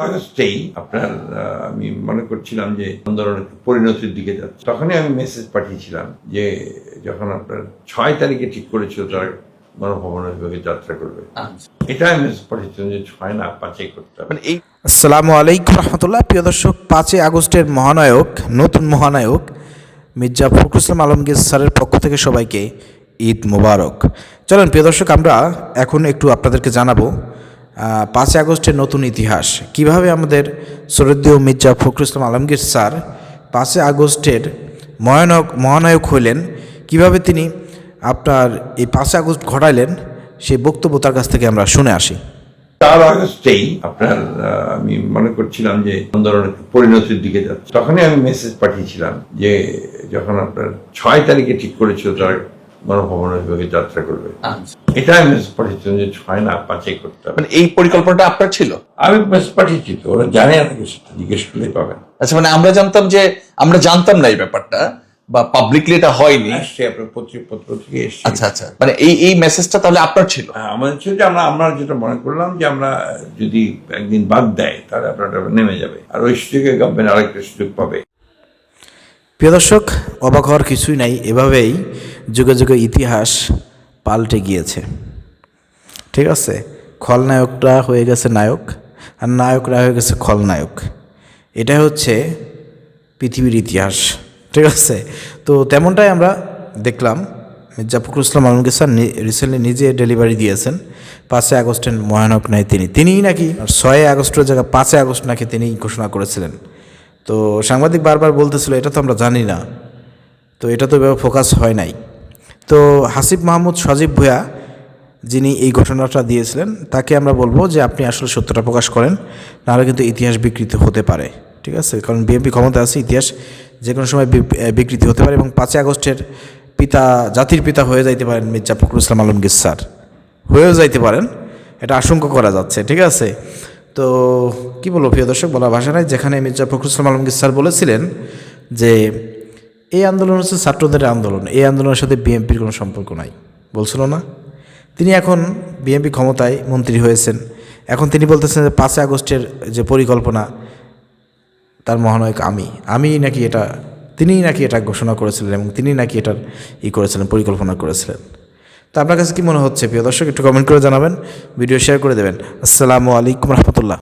আগস্টেই আপনার আমি মনে করছিলাম যে আন্দোলন পরিণতির দিকে যাচ্ছে, তখনই আমি মেসেজ পাঠিয়েছিলাম যে যখন আপনার 6 তারিখে ঠিক করেছিল তারা গণভবন বিভাগে যাত্রা করবে, এটা আমি মেসেজ পাঠিয়েছিলাম যে 6 না 5-এ করতে হবে। আসসালামু আলাইকুম রহমতুল্লাহ। প্রিয় দর্শক, 5 আগস্টের মহানায়ক, নতুন মহানায়ক মির্জা ফখরুল ইসলাম আলমগীর স্যারের পক্ষ থেকে সবাইকে ঈদ মোবারক। চলেন প্রিয় দর্শক, আমরা এখন একটু আপনাদেরকে জানাবো 5 আগস্টের নতুন ইতিহাস, কিভাবে আমাদের শ্রদ্ধেয় মির্জা ফখরুল ইসলাম আলমগীর স্যার 5 আগস্টের মহানায়ক হইলেন, কিভাবে তিনি আপনার এই 5 আগস্ট ঘটাইলেন, সেই বক্তব্য তার কাছ থেকে আমরা শুনে আসি। 4 আগস্টেই আপনার আমি মনে করছিলাম যে আন্দোলন পরিণতির দিকে যাচ্ছে, তখনই আমি মেসেজ পাঠিয়েছিলাম যে যখন আপনার 6 তারিখে ঠিক করেছিল তারা গণভবন বিভাগে যাত্রা করবে, এটা আমি মেসেজ পাঠিয়েছিলাম যে 6 না 5-এ করতে হবে। এই পরিকল্পনাটা আপনার ছিল? আমি মেসেজ পাঠিয়েছি, তো ওরা জানে না, সেটা জিজ্ঞেস করলেই পাবেন। আচ্ছা, মানে আমরা জানতাম না এই ব্যাপারটা, বা পাবলিকলি এটা হয়নি। আসছে আপনার পত্র থেকে এসছে। আচ্ছা আচ্ছা, মানে এই মেসেজটা তাহলে আপনার ছিল? আমাদের ছিল যে আমরা যেটা মনে করলাম যে আমরা যদি একদিন বাদ দেয় তাহলে আপনার নেমে যাবে, আর ওই সুযোগে গভর্নমেন্ট আরেকটা সুযোগ পাবে। প্রিয় দর্শক, অবাক হওয়ার কিছুই নাই, এভাবেই যুগে যুগে ইতিহাস পাল্টে গিয়েছে। ঠিক আছে, খলনায়করা হয়ে গেছে নায়ক, আর নায়করা হয়ে গেছে খলনায়ক। এটাই হচ্ছে পৃথিবীর ইতিহাস। ঠিক আছে, তো তেমনটাই আমরা দেখলাম। মির্জা ফখরুল ইসলাম আলমগীর স্যার রিসেন্টলি নিজে ডেলিভারি দিয়েছেন 5 আগস্টের মহানায়ক নাই তিনিই নাকি 6 আগস্টের জায়গায় 5 আগস্ট নাকি তিনি ঘোষণা করেছিলেন। তো সাংবাদিক বারবার বলতেছিল এটা তো আমরা জানি না, তো এটা তো এভাবে ফোকাস হয় নাই। তো হাসিব মাহমুদ সজীব ভূঁইয়া, যিনি এই ঘটনাটা দিয়েছিলেন, তাকে আমরা বলবো যে আপনি আসলে সত্যটা প্রকাশ করেন, নাহলে কিন্তু ইতিহাস বিকৃত হতে পারে। ঠিক আছে, কারণ বিএনপি ক্ষমতা আছে, ইতিহাস যে কোনো সময় বিকৃতি হতে পারে, এবং 5 আগস্টের জাতির পিতা হয়ে যাইতে পারেন মির্জা ফখরুল ইসলাম আলমগীর স্যার, হয়েও যাইতে পারেন, এটা আশঙ্কা করা যাচ্ছে। ঠিক আছে, তো কি বলবো প্রিয় দর্শক, বলা ভাষা নাই। যেখানে মির্জা ফখরুল ইসলাম আলমগীর স্যার বলেছিলেন যে এই আন্দোলন হচ্ছে ছাত্রদের আন্দোলন, এই আন্দোলনের সাথে বিএনপির কোনো সম্পর্ক নাই, বলছিল না? তিনি এখন বিএনপি ক্ষমতায় মন্ত্রী হয়েছেন, এখন তিনি বলতেছেন যে 5 আগস্টের যে পরিকল্পনা, তার মহানায়ক তিনিই নাকি এটা ঘোষণা করেছিলেন, এবং তিনিই নাকি এটার করেছিলেন, পরিকল্পনা করেছিলেন। তো আপনার কাছে কি মনে হচ্ছে প্রিয় দর্শক, একটু কমেন্ট করে জানাবেন, ভিডিও শেয়ার করে দেবেন। আসসালামু আলাইকুম রহমতুল্লাহ।